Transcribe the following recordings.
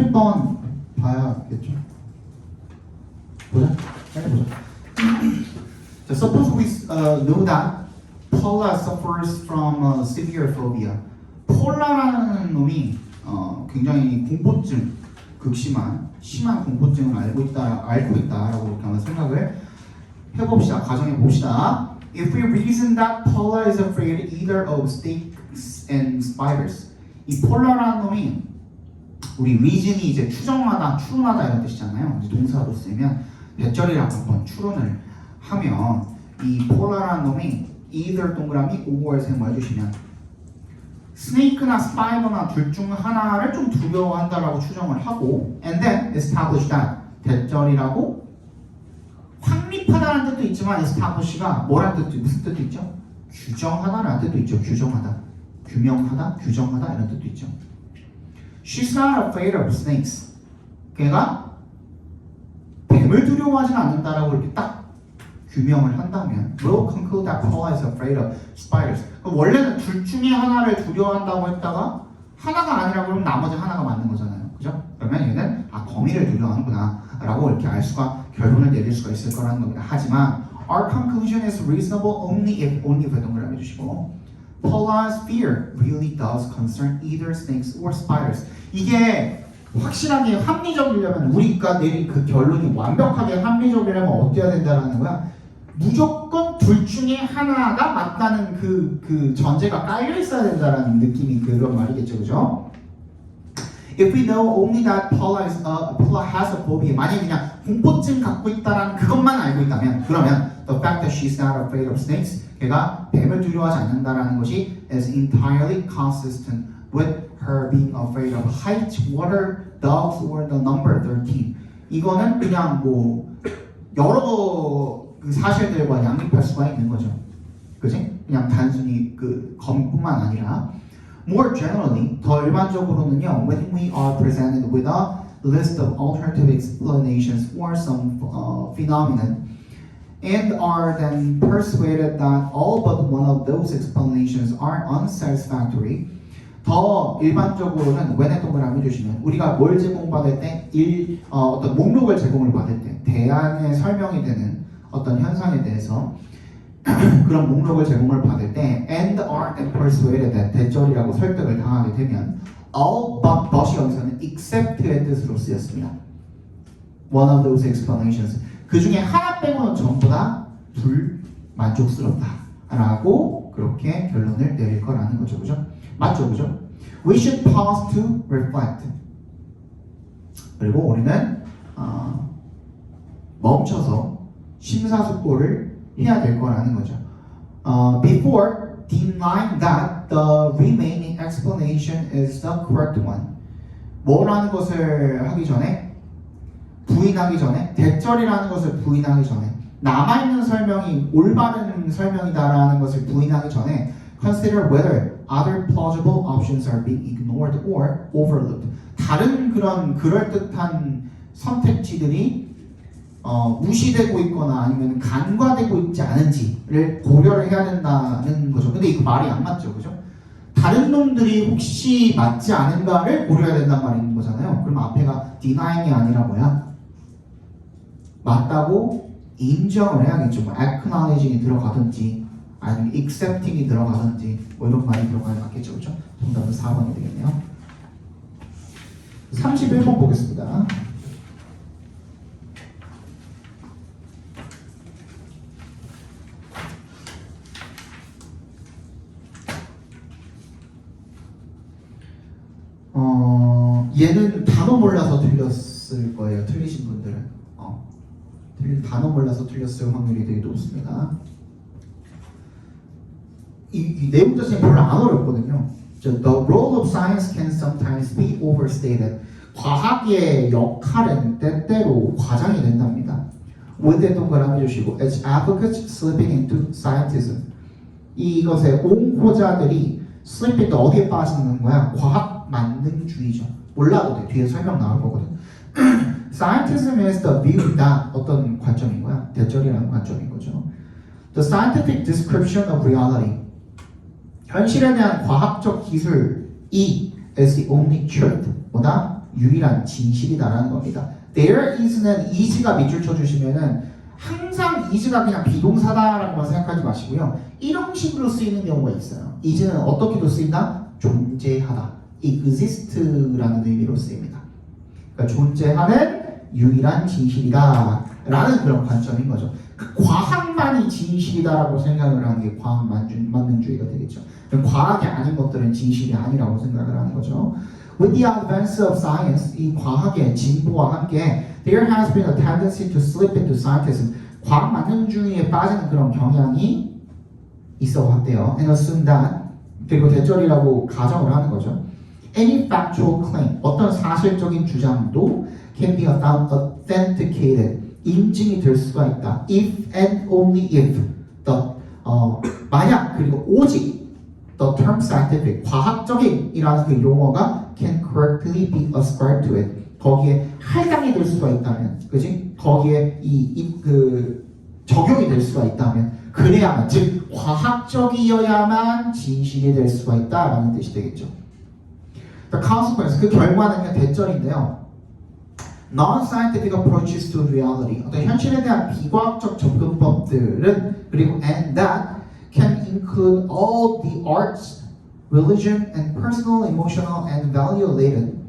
30번 봐야겠죠? 보자. 빨리 보자. So suppose we know that Paula suffers from severe phobia. 폴라라는 놈이 굉장히 공포증, 심한 공포증을 앓고 있다라고 이렇게 한번 생각을 해봅시다. 가정해 봅시다. If we reason that Paula is afraid either of snakes and spiders, 이 폴라라는 놈이 우리 reason이 이제 추론하다 이런 뜻이잖아요. 이제 동사로 쓰면 배절이라고 한번 추론을 하면 이 폴라라는 놈이 either 동그라미 오버에서 뭐 해주시면 스네이크나 스파이더나 둘 중 하나를 좀 두려워한다라고 추정을 하고 and then establish that 대절이라고 확립하다라는 뜻도 있지만 establish가 뭐라는 뜻도 무슨 뜻도 있죠? 규정하다라는 뜻도 있죠. 규정하다, 규명하다, 규정하다 이런 뜻도 있죠. She's not afraid of snakes. 걔가 뱀을 두려워하진 않는다라고 이렇게 딱 규명을 한다면 we'll conclude that Paula is afraid of spiders. 원래는 둘 중에 하나를 두려워한다고 했다가 하나가 아니라 그러면 나머지 하나가 맞는 거잖아요. 그죠? 그러면 얘는 거미를 두려워하는구나 라고 이렇게 알 수가 결론을 내릴 수가 있을 거라는 겁니다. 하지만 our conclusion is reasonable only if 동그라미 해주시고 Paula's fear really does concern either snakes or spiders. 이게 확실하게 합리적이려면 우리가 내린 그 결론이 완벽하게 합리적이려면 어때야 된다는 거야? 무조건 둘 중에 하나가 맞다는 그 전제가 깔려 있어야 된다는 느낌이 그런 말이겠죠, 그죠? If we know only that Paula has a phobia, 만약 그냥 공포증 갖고 있다라는 그것만 알고 있다면, 그러면 the fact that she's not afraid of snakes, 걔가 뱀을 두려워하지 않는다라는 것이 is entirely consistent with her being afraid of heights, water, dogs, or the number 13. 이거는 그냥 뭐 여러 그 사실들과 양립할 수가 있는 거죠. 그지? 그냥 단순히 그 거미뿐만 아니라 more generally, 더 일반적으로는요, when we are presented with a list of alternative explanations for some phenomenon and are then persuaded that all but one of those explanations are unsatisfactory, 더 일반적으로는 when에 동그라미 주시면 우리가 뭘 제공받을 때 어떤 목록을 제공을 받을 때 대안에 설명이 되는 어떤 현상에 대해서 그런 목록을 제공을 받을 때 and are then persuaded that 대절이라고 설득을 당하게 되면 all but이 여기서는 except의 뜻으로 쓰였습니다. One of those explanations. 그 중에 하나 빼고는 전부 다 불만족스럽다 라고 그렇게 결론을 내릴 거라는 거죠. 그죠? 맞죠? 그죠? We should pause to reflect. 그리고 우리는 멈춰서 심사숙고를 해야 될 거라는 거죠. Before denying that the remaining explanation is the correct one. 뭐라는 것을 하기 전에, 부인하기 전에, 대절이라는 것을 부인하기 전에, 남아있는 설명이 올바른 설명이다라는 것을 부인하기 전에 consider whether other plausible options are being ignored or overlooked. 다른 그런 그럴듯한 선택지들이 무시되고 있거나 아니면 간과되고 있지 않은지를 고려를 해야 된다는 거죠. 근데 이거 말이 안 맞죠, 그죠? 다른 놈들이 혹시 맞지 않은가를 고려해야 된단 말인 거잖아요. 그럼 앞에가 denying이 아니라 뭐야? 맞다고 인정을 해야겠죠. 뭐 acknowledging이 들어가든지 아니면 accepting이 들어가든지 뭐 이런 말이 들어가야 맞겠죠, 그죠? 정답은 4번이 되겠네요. 31번 보겠습니다. 얘는 단어 몰라서 틀렸을 거예요. 틀리신 분들은 단어 몰라서 틀렸을 확률이 되게 높습니다. 이 내용 자체는 별로 안 어렵거든요. The role of science can sometimes be overstated. 과학의 역할은 때때로 과장이 된답니다. with 동그라미 주시고 as advocates slipping into scientism. 이것의 옹호자들이 slip into 어디에 빠지는 거야? 과학 만능주의죠. 몰라도 돼. 뒤에 설명 나올 거거든. Scientism is the view that 어떤 관점인 거야? 대절이라는 관점인 거죠. The scientific description of reality. 현실에 대한 과학적 기술이 is the only truth. 뭐다? 유일한 진실이다라는 겁니다. There is는 is가 밑줄 쳐주시면은 항상 is가 그냥 비동사다라고만 생각하지 마시고요. 이런 식으로 쓰이는 경우가 있어요. is는 어떻게도 쓰인다? 존재하다. exist라는 의미로 쓰입니다. 그러니까 존재하는 유일한 진실이다 라는 그런 관점인 거죠. 그 과학만이 진실이다라고 생각을 하는 게 과학 만능주의가 되겠죠. 과학이 아닌 것들은 진실이 아니라고 생각을 하는 거죠. With the advance of science, 이 과학의 진보와 함께 there has been a tendency to slip into scientism. 과학 만능주의에 빠지는 그런 경향이 있어 왔대요. And assume that, 그리고 대절이라고 가정을 하는 거죠. Any factual claim, 어떤 사실적인 주장도 can be authenticated, 인증이 될 수가 있다. If and only if 만약 그리고 오직 the term scientific, 과학적인이라는 그 용어가 can correctly be ascribed to it. 거기에 할당이 될 수가 있다면, 그지? 거기에 그 적용이 될 수가 있다면, 그래야만, 즉 과학적이어야만 진실이 될 수가 있다라는 뜻이 되겠죠. The consequence, 그 결과는 대절인데요. Non-scientific approaches to reality, 어떤 현실에 대한 비과학적 접근법들은 그리고 and that can include all the arts, religion, and personal, emotional, and value-laden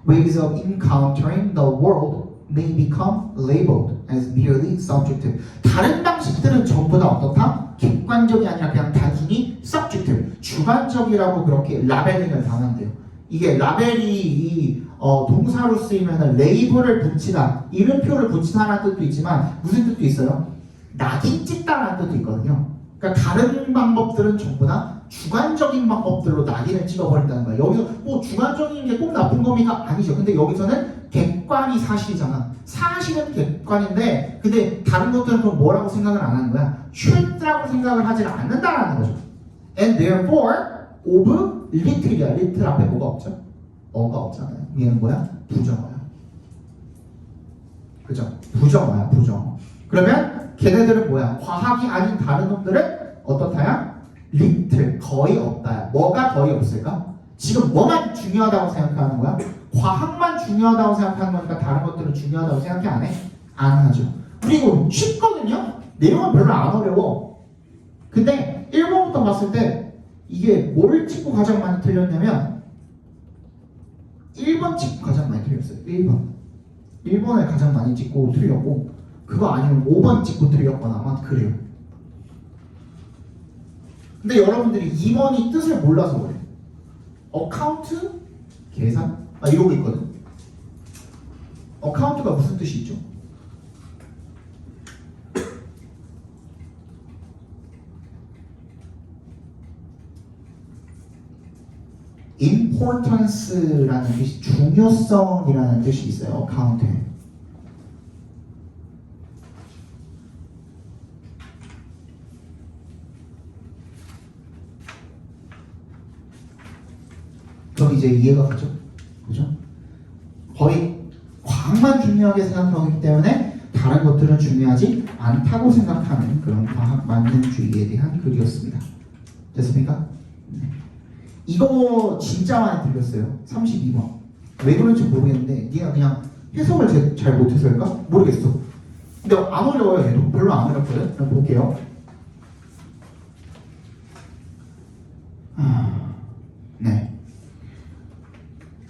ways of encountering the world may become labeled as merely subjective. 다른 방식들은 전부 다 어떻다? 객관적이 아니라 그냥 단순히 subjective, 주관적이라고 그렇게 라벨링을 당한대요. 이게 라벨이 동사로 쓰이면 레이블을 붙이다, 이름표를 붙이다라는 뜻도 있지만 무슨 뜻도 있어요? 낙인 찍다라는 뜻도 있거든요. 그러니까 다른 방법들은 전부 다 주관적인 방법들로 낙인을 찍어버린다는 거예요. 여기서 뭐 주관적인 게 꼭 나쁜 겁니까? 아니죠. 근데 여기서는 객관이 사실이잖아. 사실은 객관인데 근데 다른 것들은 그럼 뭐라고 생각을 안 하는 거야? truth라고 생각을 하지 않는다라는 거죠. And therefore, of little이야. little 앞에 뭐가 없죠? 어가 없잖아요. 얘는 뭐야? 부정어야. 그죠? 부정어야, 부정어. 그러면 걔네들은 뭐야? 과학이 아닌 다른 놈들은 어떻다야? little, 거의 없다야. 뭐가 거의 없을까? 지금 뭐만 중요하다고 생각하는 거야? 과학만 중요하다고 생각하는 거니까 다른 것들은 중요하다고 생각해 안 해? 안 하죠. 그리고 쉽거든요? 내용은 별로 안 어려워. 근데 1번부터 봤을 때 이게 뭘 찍고 가장 많이 틀렸냐면 1번 찍고 가장 많이 틀렸어요. 1번을 가장 많이 찍고 틀렸고 그거 아니면 5번 찍고 틀렸거나 아마 그래요. 근데 여러분들이 2번이 뜻을 몰라서 그래. 어카운트? 계산? 이러고 있거든. 어카운트가 무슨 뜻이 있죠? importance라는 뜻이 중요성이라는 뜻이 있어요. 어카운트에. 그럼 이제 이해가 가죠? 그죠? 거의 과학만 중요하게 생각하기 때문에 다른 것들은 중요하지 않다고 생각하는 그런 과학 만능주의에 대한 글이었습니다. 됐습니까? 네. 이거 진짜 많이 들렸어요. 32번. 왜 그런지 모르겠는데 네가 그냥 해석을 잘 못해서일까? 모르겠어. 근데 안 어려워요. 얘도 별로 안 어렵거든. 그럼 볼게요. 네.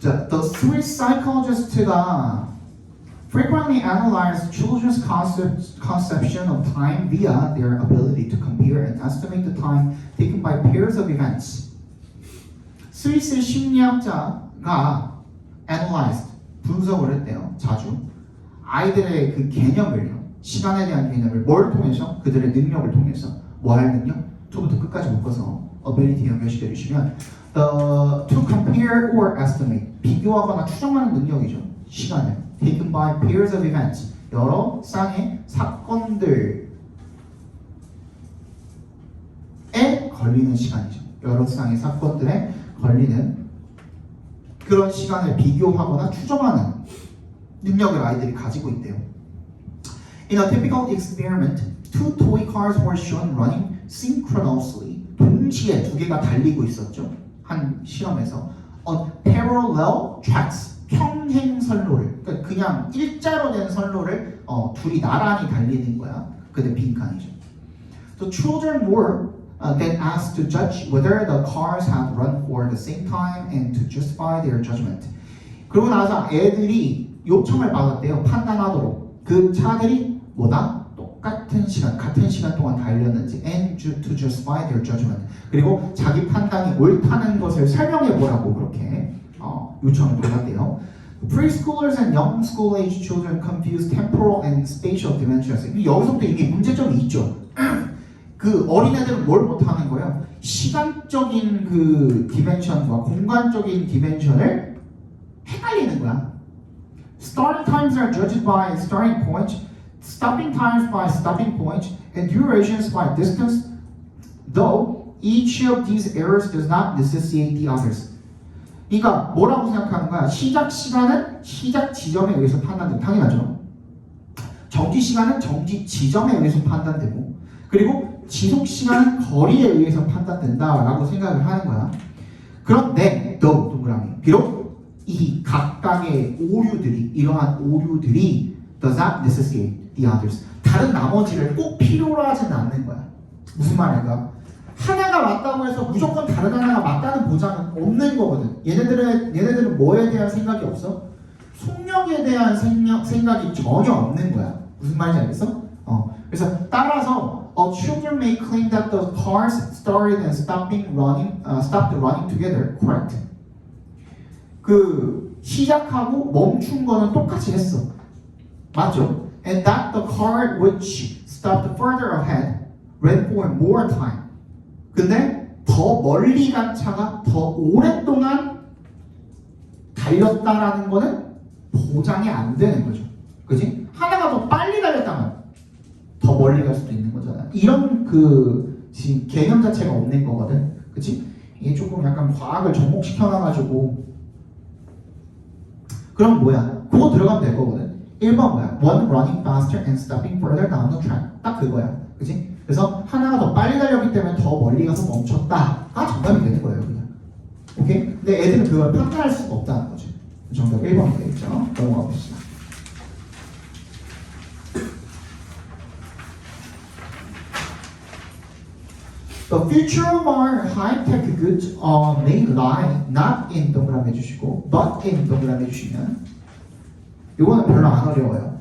자, the three psychologists가 frequently analyze children's conception of time via their ability to compare and estimate the time taken by pairs of events. 스위스 심리학자가 analyzed, 분석을 했대요. 자주. 아이들의 그 개념을요. 시간에 대한 개념을 뭘 통해서? 그들의 능력을 통해서. 뭐 할 능력? 처음부터 끝까지 묶어서 ability 연결시켜 주시면 to compare or estimate, 비교하거나 추정하는 능력이죠. 시간을. taken by pairs of events, 여러 쌍의 사건들에 걸리는 시간이죠. 여러 쌍의 사건들에 걸리는 그런 시간을 비교하거나 추정하는 능력을 아이들이 가지고 있대요. In a typical experiment, two toy cars were shown running synchronously. 동시에 두 개가 달리고 있었죠. 한 실험에서 on parallel tracks, 평행 선로를, 그러니까 그냥 일자로 된 선로를 둘이 나란히 달리는 거야. 근데 빈칸이죠. So children were then asked to judge whether the cars had run for the same time and to justify their judgment. 그러고 나서 애들이 요청을 받았대요. 판단하도록 그 차들이 뭐다? 똑같은 시간, 같은 시간 동안 달렸는지 and to justify their judgment. 그리고 자기 판단이 옳다는 것을 설명해 보라고 그렇게 요청을 받았대요. Preschoolers and young school age children confuse temporal and spatial dimensions. 여기서부터 이게 문제점이 있죠. 그 어린애들은 뭘 못하는 거예요? 시간적인 그 디멘션과 공간적인 디멘션을 헷갈리는 거야. Starting times are judged by starting points, stopping times by stopping points, and durations by distance, though each of these errors does not necessitate the others. 그러니까 뭐라고 생각하는 거야? 시작 시간은 시작 지점에 의해서 판단되고 당연하죠. 정지 시간은 정지 지점에 의해서 판단되고 그리고 지속 시간은 거리에 의해서 판단된다라고 생각을 하는 거야. 그런데 동그라미 비록 이 각각의 오류들이 이러한 오류들이 does not necessitate the others. 다른 나머지를 꼭 필요로 하지는 않는 거야. 무슨 말일까? 하나가 맞다고 해서 무조건 다른 하나가 맞다는 보장은 없는 거거든. 얘네들은 뭐에 대한 생각이 없어? 속력에 대한 생각이 전혀 없는 거야. 무슨 말인지 알겠어? 그래서 따라서 children may claim that the cars started and stopped running together. Correct. 그 시작하고 멈춘 거는 똑같이 했어. 맞죠? And that the car which stopped further ahead ran for more time. 근데 더 멀리 간 차가 더 오랫동안 달렸다라는 거는 보장이 안 되는 거죠. 그지? 하나가 더 빨리 달렸다면 더 멀리 갈 수도 있는 거잖아. 이런 그 지금 개념 자체가 없는 거거든. 그치? 이게 조금 약간 과학을 접목시켜놔가지고 그럼 뭐야? 그거 들어가면 될 거거든. 1번 뭐야? One running faster and stopping further down the track. 딱 그거야. 그치? 그래서 하나가 더 빨리 달렸기 때문에 더 멀리 가서 멈췄다가 정답이 되는 거예요. 그냥. 오케이? 근데 애들은 그걸 판단할 수가 없다는 거죠. 정답 1번이 되겠죠. 넘어가 봅시다. The future of our high-tech goods may lie not in 동그라미 해주시고 but in 동그라미 해주시면 이거는 별로 안 어려워요.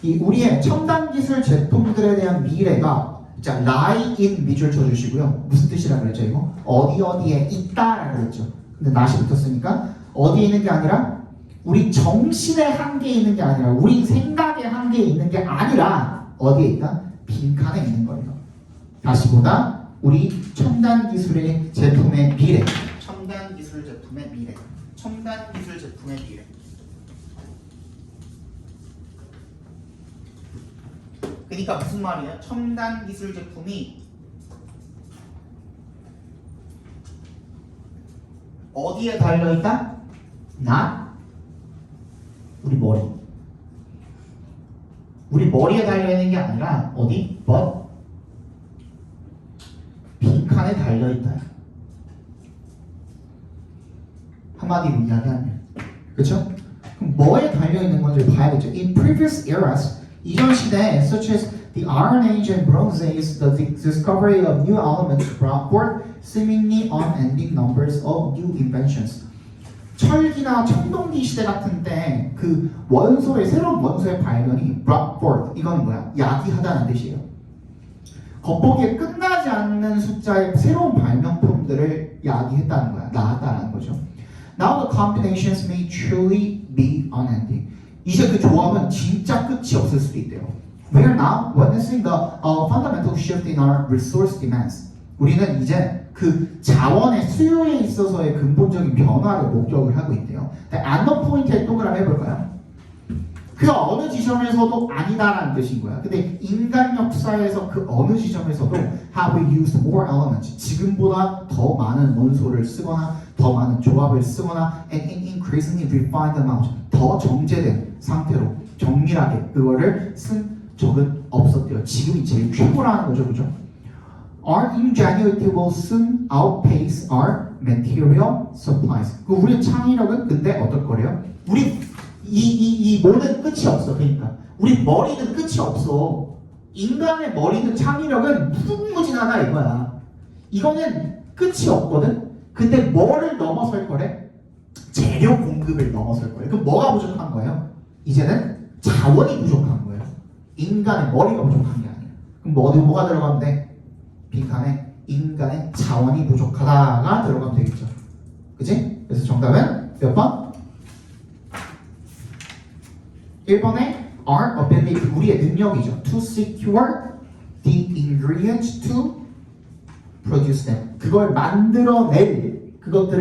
이 우리의 첨단 기술 제품들에 대한 미래가 자 lie in 밑줄 쳐주시고요. 무슨 뜻이라 그랬죠 이거? 어디에 있다라고 그랬죠. 근데 not이 붙었으니까 어디에 있는 게 아니라 우리 정신의 한계에 있는 게 아니라 우리 생각의 한계에 있는 게 아니라 어디에 있다? 빈칸에 있는 거예요. 다시 보다 우리 첨단 기술의 제품의 미래. 첨단 기술 제품의 미래. 첨단 기술 제품의 미래. 그러니까 무슨 말이에요? 첨단 기술 제품이 어디에 달려있다? 나? 우리 머리. 우리 머리에 달려있는 게 아니라 어디? but 빈칸에 달려있다. 한마디로 이야기하면 그쵸? 그럼 뭐에 달려있는 건지 봐야겠죠. In previous eras 이전 시대에 such as the Iron Age and Bronze Age, the discovery of new elements brought forth seemingly unending numbers of new inventions. 철기나 청동기 시대 같은 때 그 새로운 원소의 발견이 brought forth 이건 뭐야? 야기하다는 뜻이에요. 겉보기에 끝나지 않는 숫자의 새로운 발명품들을 야기했다는 거야. 나왔다는 거죠. Now the combinations may truly be unending. 이제 그 조합은 진짜 끝이 없을 수도 있대요. We are now witnessing the fundamental shift in our resource demands. 우리는 이제 그 자원의 수요에 있어서의 근본적인 변화를 목격을 하고 있대요. 안더 포인트에 동그라미 해볼까요? 그 어느 지점에서도 아니다라는 뜻인 거야. 근데 인간 역사에서 그 어느 지점에서도 have we used more elements? 지금보다 더 많은 원소를 쓰거나 더 많은 조합을 쓰거나 and increasingly refined amount 더 정제된 상태로 정밀하게 그거를 쓴 적은 없었대요. 지금이 제일 최고라는 거죠, 그죠? Our ingenuity will soon outpace our material supplies. 그 우리의 창의력은 근데 어떨 거래요? 우리 이 모는 끝이 없어. 그러니까 우리 머리는 끝이 없어. 인간의 머리는 창의력은 무궁무진하다 이거야. 이거는 끝이 없거든. 근데 뭐를 넘어설 거래? 재료 공급을 넘어설 거예요. 그럼 뭐가 부족한 거예요? 이제는 자원이 부족한 거예요. 인간의 머리가 부족한 게 아니에요. 그럼 뭐가 들어가면 돼? 빈칸에 인간의 자원이 부족하다가 들어가면 되겠죠. 그치? 그래서 정답은 몇 번? 1번에 our ability, 우리의 능력이죠. To secure the ingredients to produce them. 그것들을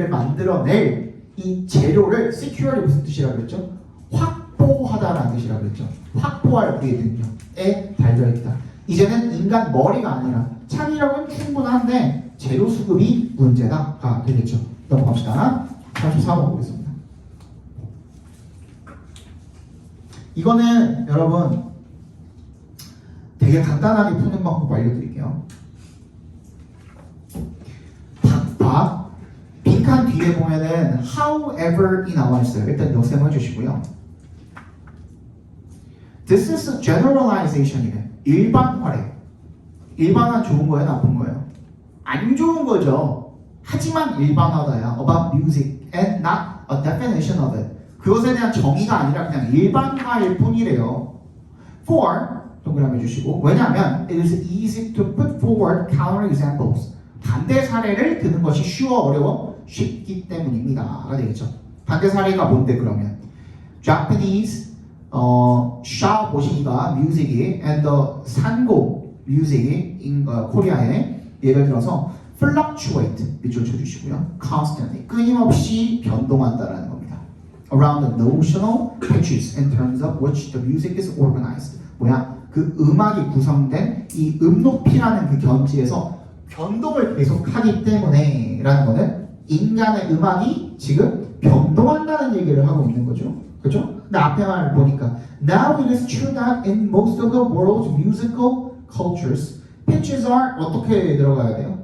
만들어낼 이 재료를 secure이 무슨 뜻이라고 그랬죠? 확보하다라는 뜻이라고 그랬죠. 확보할 우리의 능력에 달려있다. 이제는 인간 머리가 아니라 창의력은 충분한데 재료 수급이 문제다가 되겠죠. 넘어갑시다. 44번 보겠습니다. 이거는 여러분 되게 간단하게 푸는 방법 알려드릴게요. 밥 빈칸 뒤에 보면은 however이 나와 있어요. 일단 역셈 해주시고요. This is a generalization이래. 일반화래. 일반화 좋은 거예요? 나쁜 거예요? 안 좋은 거죠. 하지만 일반화다야. About music and not a definition of it. 그것에 대한 정의가 아니라 그냥 일반화일 뿐이래요. For 동그라미 주시고 왜냐하면 it is easy to put forward counter examples. 반대 사례를 드는 것이 쉬워 어려워 쉽기 때문입니다가 되겠죠. 반대 사례가 뭔데 그러면 Japanese 샤 보시기가 music이 and the 산고 music이 in 코리아에 예를 들어서 fluctuate 밑줄 쳐주시고요. constantly 끊임없이 변동한다라는 겁니다. around the notional pitches in terms of which the music is organized. 뭐야? 그 음악이 구성된 이 높이라는 그 견지에서 변동을 계속하기 때문에 라는 거는 인간의 음악이 지금 변동한다는 얘기를 하고 있는 거죠. 그렇죠? 근데 앞에 말을 보니까 Now it is true that in most of the world's musical cultures pitches are 어떻게 들어가야 돼요?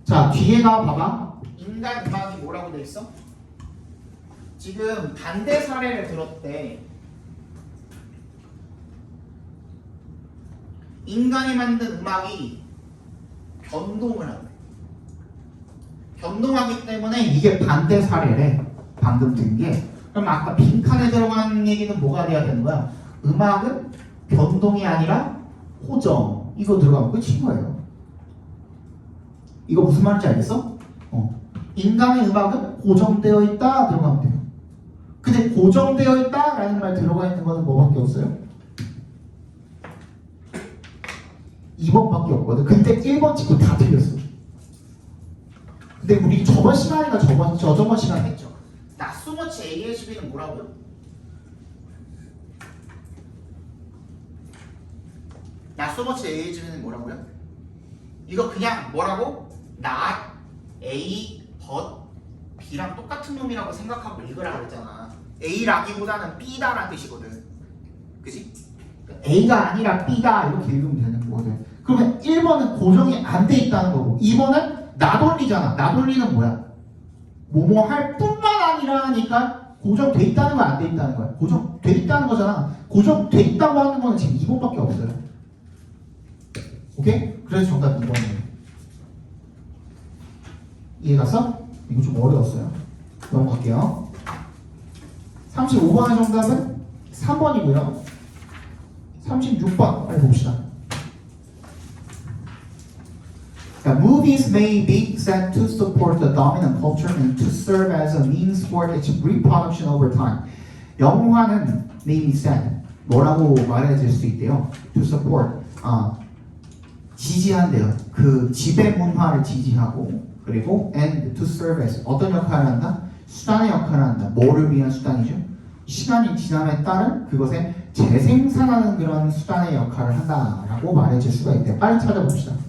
자, 뒤에가 봐봐. 인간 음악이 뭐라고 돼 있어? 지금 반대 사례를 들었대. 인간이 만든 음악이 변동을 하네. 변동하기 때문에 이게 반대 사례래. 방금 든 게. 그럼 아까 빈칸에 들어간 얘기는 뭐가 돼야 되는 거야? 음악은 변동이 아니라 고정. 이거 들어가면 끝인 거예요. 이거 무슨 말인지 알겠어? 인간의 음악은 고정되어 있다 들어가면 돼요. 근데 고정되어 있다라는 말 들어가 있는 거는 뭐밖에 없어요? 2번밖에 없거든. 근데 1번 찍고 다 틀렸어. 근데 우리 저번 시간이나 저번 시간 했죠. 나수머치 AHB는 뭐라고요? 나수머치 AHB는 뭐라고요? 이거 그냥 뭐라고? not A but B랑 똑같은 놈이라고 생각하고 읽으라 그랬잖아. A라기보다는 B다라는 뜻이거든. 그치? A가 아니라 B다 이렇게 읽으면 되는 거거든. 그러면 1번은 고정이 안 돼 있다는 거고 2번은 나돌리잖아. 나돌리는 뭐야? 뭐뭐 할 뿐만 아니라 하니까 고정돼 있다는 거야 안 돼 있다는 거야? 고정돼 있다는 거잖아. 고정돼 있다고 하는 거는 지금 2번밖에 없어요. 오케이? 그래서 정답 2번이에요. 이해갔어? 이거 좀 어려웠어요. 넘어갈게요. 35번의 정답은 3번이고요. 36번 빨리 봅시다. Movies may be said to support the dominant culture and to serve as a means for its reproduction over time. 영화는 may be said 뭐라고 말해줄 수 있대요. To support 지지한대요. 그 지배 문화를 지지하고 그리고 and to serve as 어떤 역할을 한다? 수단의 역할을 한다. 뭐를 위한 수단이죠? 시간이 지남에 따른 그것에 재생산하는 그런 수단의 역할을 한다라고 말해줄 수가 있대요. 빨리 찾아봅시다.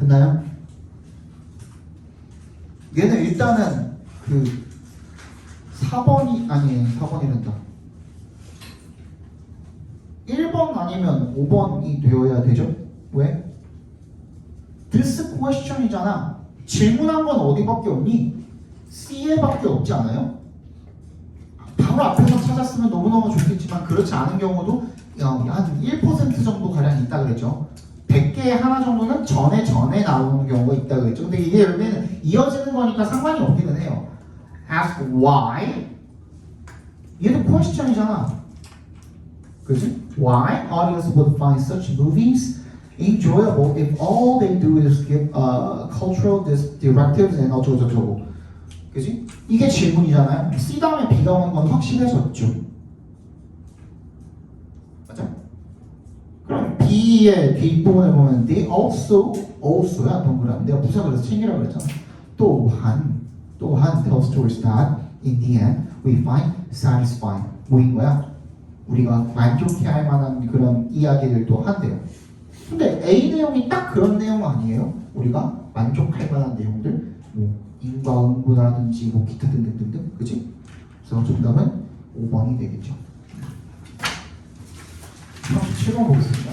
됐나요? 얘는 일단은 그 4번이 아니 4번이란다. 1번 아니면 5번이 되어야 되죠? 왜? This question이잖아. 질문한 건 어디밖에 없니? C에밖에 없지 않아요? 바로 앞에서 찾았으면 너무너무 좋겠지만 그렇지 않은 경우도 한 1% 정도 가량 있다 그랬죠. 100개에 하나 정도는 전에 나오는 경우가 있다 그랬죠. 근데 이게 여기는 이어지는 거니까 상관이 없기는 해요. Ask why? 얘도 question이잖아. 그치? Why audience would find such movies enjoyable if all they do is give cultural directives and 어쩌고저쩌고. 그치? 이게 질문이잖아요. C 다음에 B가 오는 건 확실해졌죠. 맞아? 그럼 B의 뒷부분에 보면 they also야 동그라미. 내가 부사를 해서 챙기라고 그랬잖아. 또한 tell stories that in the end we find satisfying. 뭐인 거야? 우리가 만족해할 만한 그런 이야기들도 한대요. 근데 A 내용이 딱 그런 내용 아니에요? 우리가 만족할 만한 내용들, 뭐 인과응보라든지 뭐 기타 등등등등, 그치? 그래서 정답은 5번이 되겠죠. 37번 보겠습니다.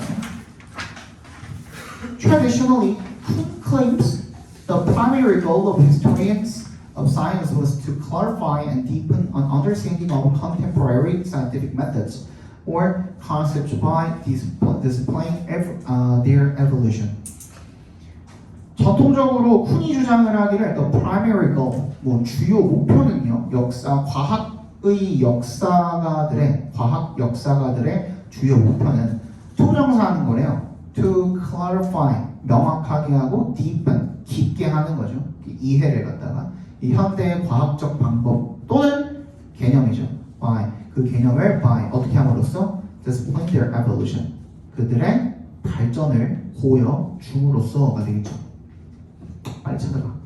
Traditionally, Kuhn claims the primary goal of historians of science was to clarify and deepen an understanding of contemporary scientific methods or concepts by displaying their evolution. 전통적으로 쿤이 주장을 하기를 the primary goal, 뭐 주요 목표는요, 과학의 역사가들의 주요 목표는 토정사하는 거래요. To clarify, 명확하게 하고 deepen, 깊게 하는 거죠. 이해를 갖다가 이 현대의 과학적 방법 또는 개념이죠. by 그 개념을 by 어떻게 함으로써 displaying their evolution 그들의 발전을 보여줌으로써가 되겠죠. 빨리 찾아봐.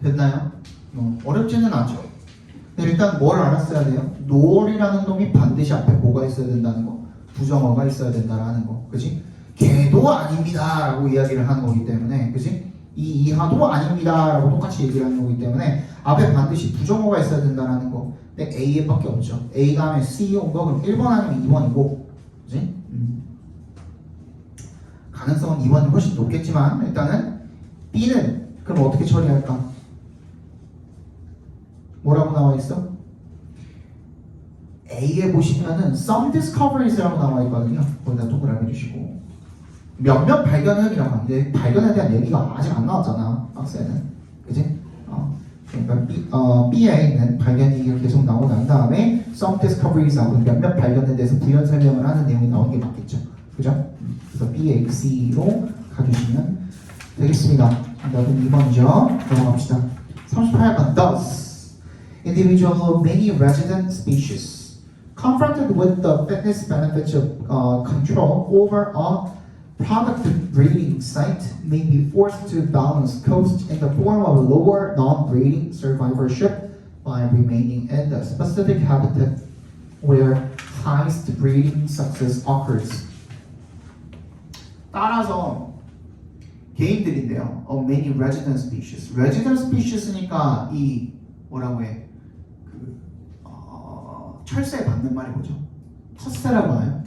됐나요? 어렵지는 않죠. 일단 뭘 알았어야 돼요? nor이라는 놈이 반드시 앞에 뭐가 있어야 된다는 거? 부정어가 있어야 된다라는 거. 그지? 걔도 아닙니다 라고 이야기를 하는 거기 때문에, 그지? 이 이하도 아닙니다 라고 똑같이 얘기를 하는 거기 때문에 앞에 반드시 부정어가 있어야 된다라는 거. 근데 A에 밖에 없죠. A 다음에 C 온 거 그럼 1번 아니면 2번이고, 그지? 가능성은 2번이 훨씬 높겠지만 일단은 B는 그럼 어떻게 처리할까? 뭐라고 나와 있어? A에 보시면은 some discoveriers라고 나와 있거든요. 거기다 동그라미 주시고 몇몇 발견은이라고 하는데 발견에 대한 얘기가 아직 안 나왔잖아 박스에는, 그지? 그러니까 B에는 발견이 계속 나오고 난 다음에 some discoveries하고 몇몇 발견에 대해서 부연 설명을 하는 내용이 나오는 게 맞겠죠, 그죠? 그래서 B, C로 가주시면 되겠습니다. 그럼 2번이죠. 넘어갑시다. 38번 Thus, individuals of many resident species confronted with the fitness benefits of control over a productive breeding site may be forced to balance cost in the form of lower non-breeding survivorship by remaining in the specific habitat where highest breeding success occurs. 따라서 개인들인데요. Of many resident species. resident species니까 이 뭐라고 해? 철새 받는 말이 뭐죠? 텃새라고 하나요?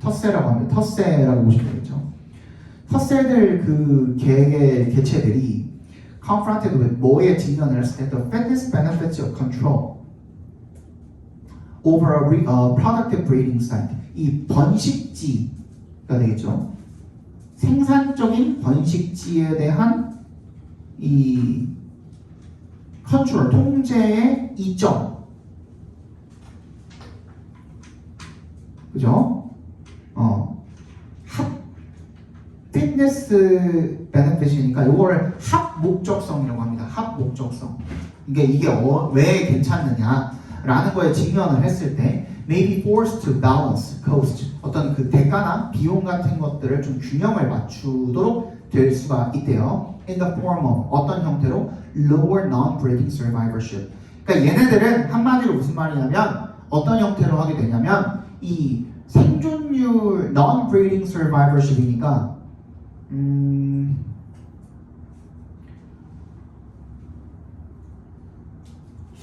텃새라고 하면 텃새라고 보시면 되겠죠. 텃새들 그 개체들이 confronted with 뭐에 직면을 했을 때 the fitness benefits of control over a productive breeding site. 이 번식지가 되겠죠. 생산적인 번식지에 대한 이 컨트롤, 통제의 이점, 그죠? 합 피트니스 베네핏이니까 이거를 합 목적성이라고 합니다. 합 목적성. 이게 왜 괜찮느냐라는 거에 직면을 했을 때 may be forced to balance cost. 어떤 그 대가나 비용 같은 것들을 좀 균형을 맞추도록 될 수가 있대요. In the form of 어떤 형태로? Lower non-breeding survivorship. 그러니까 얘네들은 한마디로 무슨 말이냐면 어떤 형태로 하게 되냐면 이 생존율 non-breeding survivorship이니까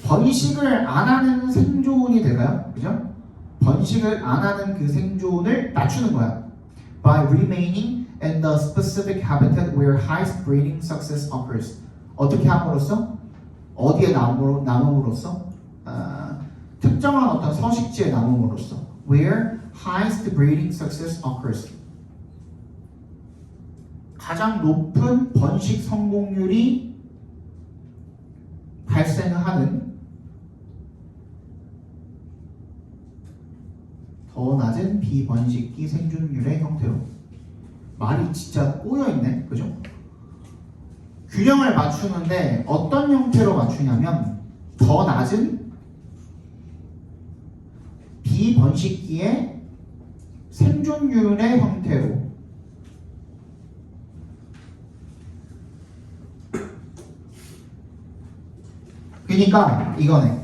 번식을 안 하는 생존이 될까요? 그죠? 번식을 안 하는 그 생존을 낮추는 거야. By remaining in the specific habitat where highest breeding success occurs. 어떻게 함으로써? 어디에 남음으로써? 특정한 어떤 서식지에 남음으로써. Where highest breeding success occurs. 가장 높은 번식 성공률이 발생하는 더 낮은 비번식기 생존율의 형태로. 말이 진짜 꼬여있네, 그죠? 균형을 맞추는데 어떤 형태로 맞추냐면 더 낮은 비번식기의 생존율의 형태로. 그러니까 이거네.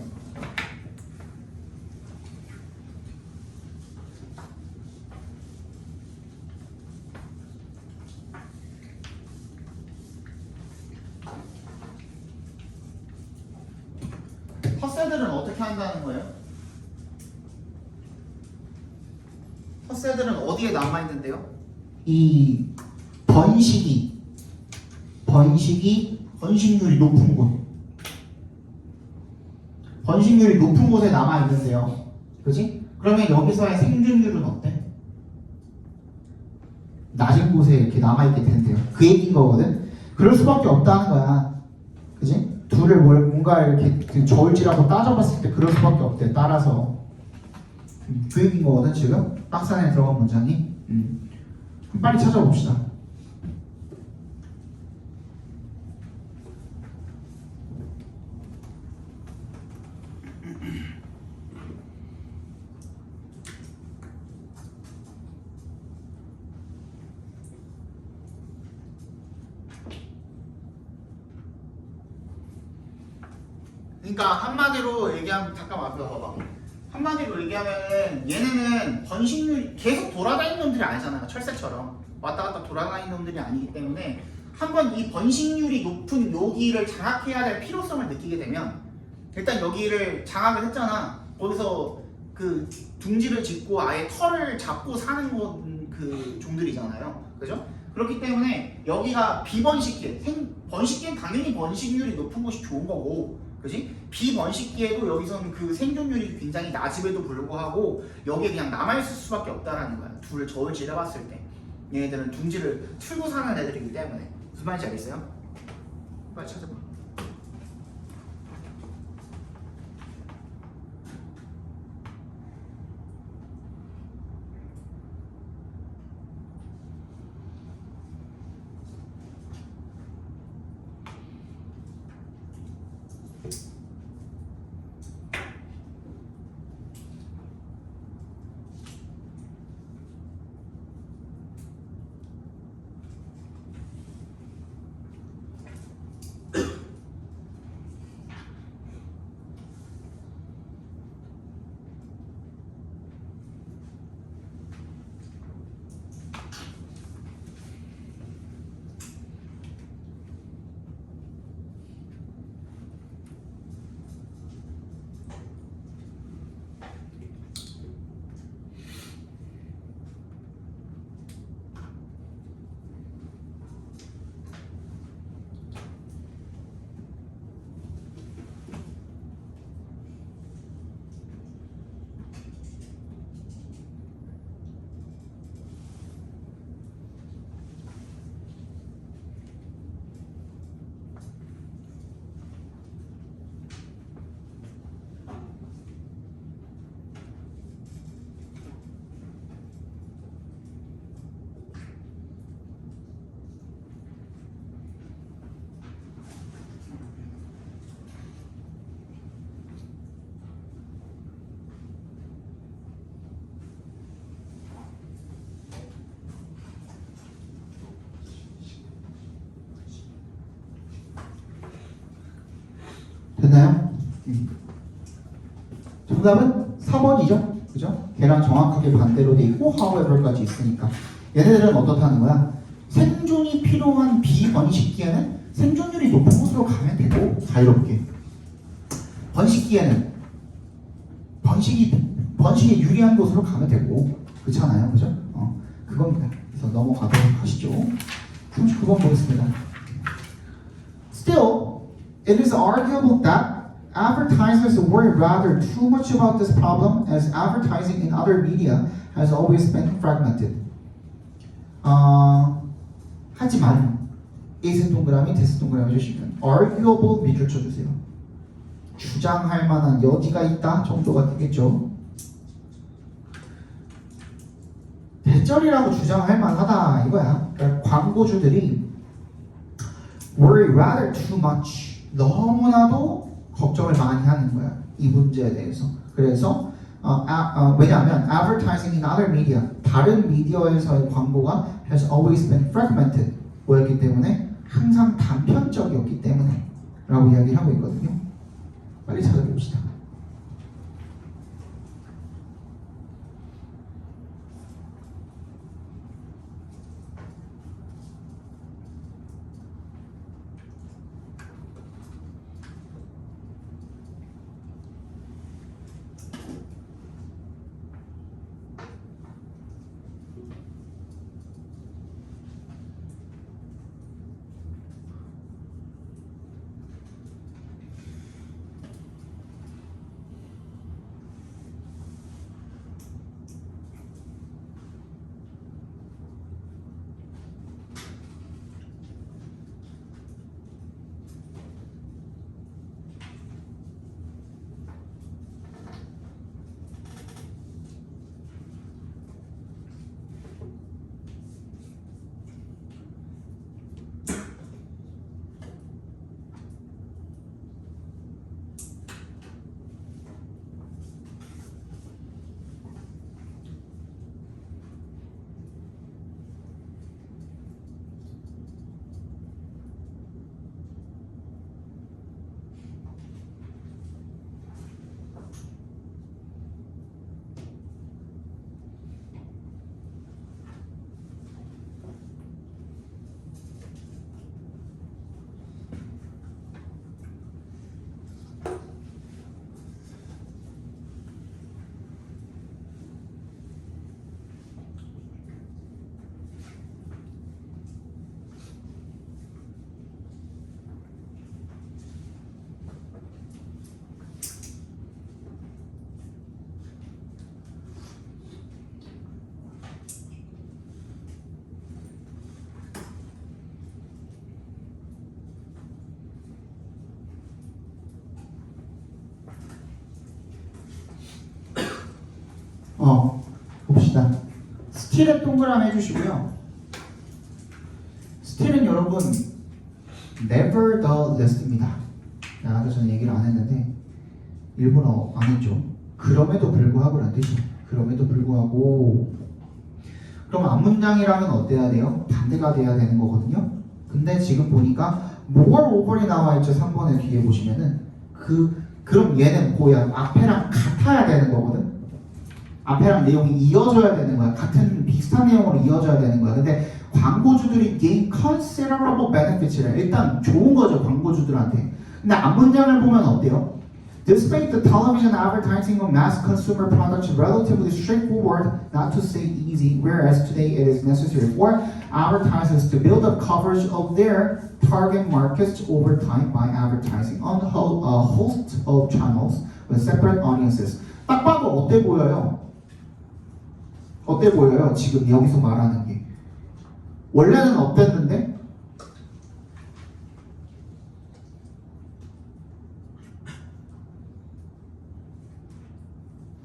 텃새들은 어떻게 한다는 거예요? 텃새들은 어디에 남아있는데요? 이 번식률이 높은 곳. 번식률이 높은 곳에 남아있는데요. 그지? 그러면 여기서의 생존율은 어때? 낮은 곳에 이렇게 남아있게 된대요. 그 얘기인 거거든? 그럴 수밖에 없다는 거야. 그지? 둘을 뭔가 이렇게 저울질하고 따져봤을 때 그럴 수밖에 없대. 따라서. 그 얘기인 거거든, 지금? 박스 안에 들어간 문장이. 그럼 빨리 찾아봅시다. 그러니까 한마디로 얘기하면 잠깐만 앞에 봐봐. 한마디로 얘기하면 얘네는 번식률 계속 돌아다니는 놈들이 아니잖아요. 철새처럼 왔다 갔다 돌아다니는 놈들이 아니기 때문에 한번 이 번식률이 높은 여기를 장악해야 될 필요성을 느끼게 되면 일단 여기를 장악을 했잖아. 거기서 그 둥지를 짓고 아예 털을 잡고 사는 그 종들이잖아요. 그죠? 그렇기 때문에 여기가 비번식기에 번식기엔 당연히 번식률이 높은 것이 좋은 거고, 그지? 비번식기에도 여기서는 그 생존율이 굉장히 낮음에도 불구하고 여기에 그냥 남아있을 수밖에 없다라는 거야. 둘을 저울질 해봤을 때 얘네들은 둥지를 틀고 사는 애들이기 때문에. 무슨 말인지 알겠어요? 빨리 찾아봐. 됐나요? 정답은 4번이죠. 그죠? 걔랑 정확하게 반대로 돼 있고 however까지 있으니까 얘네들은 어떻다는 거야? 생존이 필요한 비번식기에는 생존율이 높은 곳으로 가면 되고 자유롭게, 번식기에는 번식에 유리한 곳으로 가면 되고, 그렇잖아요. 그죠? 그겁니다. 그래서 넘어가도록 하시죠. 39번 보겠습니다. Still, it is arguable that advertisers worry rather too much about this problem as advertising in other media has always been fragmented. 하지만 is 동그라미, this 동그라미 주시면 arguable 밑줄 쳐주세요. 주장할 만한 여지가 있다 정도가 되겠죠. 대절이라고 주장할 만하다 이거야. 그러니까 광고주들이 worry rather too much, 너무나도 걱정을 많이 하는 거야 이 문제에 대해서. 그래서 왜냐하면 advertising in other media, 다른 미디어에서의 광고가 has always been fragmented, 뭐였기 때문에 항상 단편적이었기 때문에 라고 이야기를 하고 있거든요. 빨리 찾아봅시다. 봅시다. 스틸은 동그라미 해주시고요. 스틸은 여러분 nevertheless입니다. 아까 전에 얘기를 안 했는데 일본어 안 했죠. 그럼에도 불구하고란 뜻이에요. 그럼에도 불구하고. 그럼 앞문장이랑은 어때야 돼요? 반대가 돼야 되는 거거든요. 근데 지금 보니까 moreover이 나와 있죠. 3번에 뒤에 보시면은 그럼 얘는 뭐야? 앞에랑 같아야 되는 거거든. 앞에랑 내용이 이어져야 되는 거야. 같은 비슷한 내용으로 이어져야 되는 거야. 근데 광고주들이 gain considerable benefits래. 일단 좋은 거죠, 광고주들한테. 근데 앞문장을 보면 어때요? Despite the television advertising of mass consumer products relatively straightforward, not to say easy, whereas today it is necessary for advertisers to build up coverage of their target markets over time by advertising on a host of channels with separate audiences. 딱 봐도 어때 보여요? 어때 보여요? 지금 여기서 말하는 게. 원래는 어땠는데?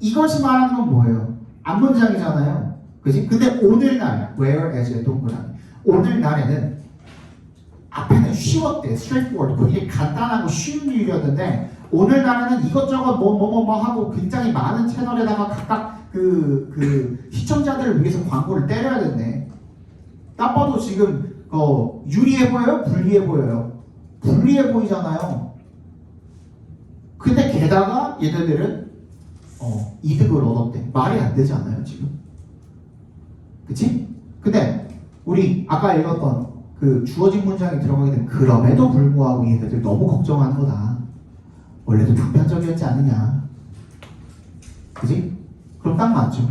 이것이 말하는 건 뭐예요? 앞문장이잖아요. 그지? 근데 오늘날, whereas의 동그라미. 오늘날에는 앞에는 쉬웠대. straightforward. 그게 간단하고 쉬운 일이었는데 오늘날에는 이것저것 뭐 하고 굉장히 많은 채널에다가 각각 그 시청자들을 위해서 광고를 때려야 된대. 딱 봐도 지금 유리해 보여요? 불리해 보여요? 불리해 보이잖아요. 근데 게다가 얘네들은 이득을 얻었대. 말이 안 되지 않아요 지금? 그치? 근데 우리 아까 읽었던 그 주어진 문장이 들어가게 되면 그럼에도 불구하고 얘네들 너무 걱정하는 거다. 원래도 단편적이었지 않느냐. 그치? 그럼 딱 맞죠.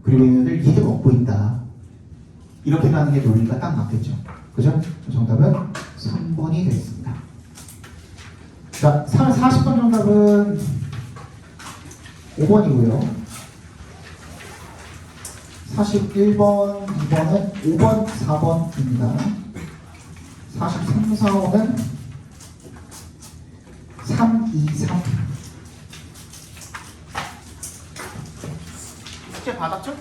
그리고 얘네들 이득 얻고 있다. 이렇게 가는 게 논리가 딱 맞겠죠. 그죠? 정답은 3번이 되겠습니다. 자, 40번 정답은 5번이고요. 41번, 2번은 5번, 4번입니다. 43, 4번은 3, 2, 3. 숙제 받았죠?